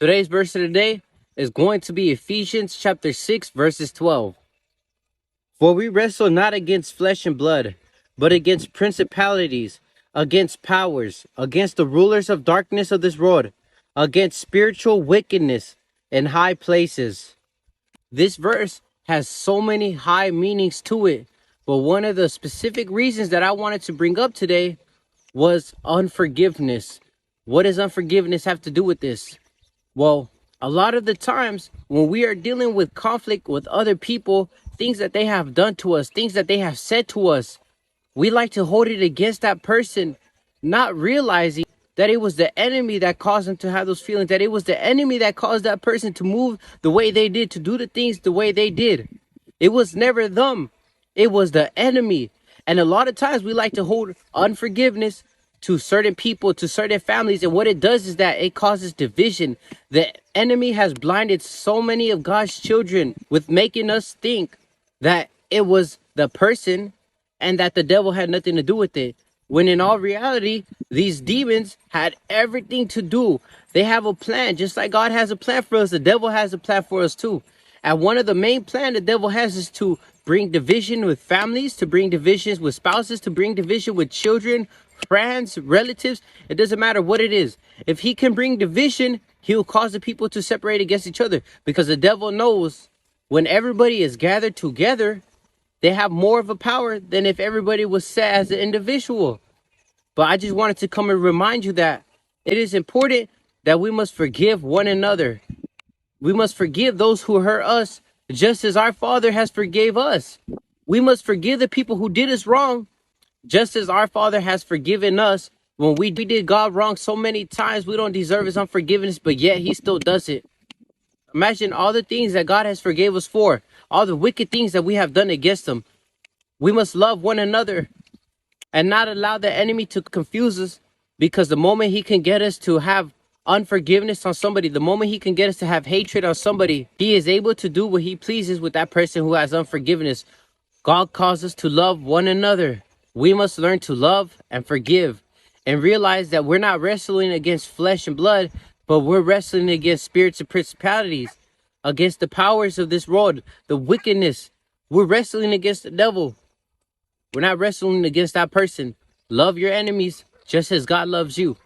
Today's verse of the day is going to be Ephesians chapter 6, verses 12. For we wrestle not against flesh and blood, but against principalities, against powers, against the rulers of darkness of this world, against spiritual wickedness in high places. This verse has so many high meanings to it, but one of the specific reasons that I wanted to bring up today was unforgiveness. What does unforgiveness have to do with this? Well, a lot of the times when we are dealing with conflict with other people, things that they have done to us, things that they have said to us, we like to hold it against that person, not realizing that it was the enemy that caused them to have those feelings, that it was the enemy that caused that person to move the way they did, to do the things the way they did. It was never them. It was the enemy. And a lot of times we like to hold unforgiveness to certain people, to certain families. And what it does is that it causes division. The enemy has blinded so many of God's children with making us think that it was the person and that the devil had nothing to do with it. When in all reality, these demons had everything to do. They have a plan. Just like God has a plan for us, the devil has a plan for us too. And one of the main plans the devil has is to bring division with families, to bring divisions with spouses, to bring division with children, friends, relatives. It doesn't matter what it is. If he can bring division, he'll cause the people to separate against each other, because the devil knows when everybody is gathered together, they have more of a power than if everybody was set as an individual. But I just wanted to come and remind you that it is important that we must forgive one another. We must forgive those who hurt us, just as our Father has forgave us. We must forgive the people who did us wrong, just as our Father has forgiven us. When we did God wrong so many times, we don't deserve his unforgiveness, but yet he still does it. Imagine all the things that God has forgave us for, all the wicked things that we have done against him. We must love one another and not allow the enemy to confuse us, because the moment he can get us to have unforgiveness on somebody, the moment he can get us to have hatred on somebody, he is able to do what he pleases with that person who has unforgiveness. God calls us to love one another. We must learn to love and forgive and realize that we're not wrestling against flesh and blood, but we're wrestling against spirits and principalities, against the powers of this world, the wickedness. We're wrestling against the devil. We're not wrestling against that person. Love your enemies just as God loves you.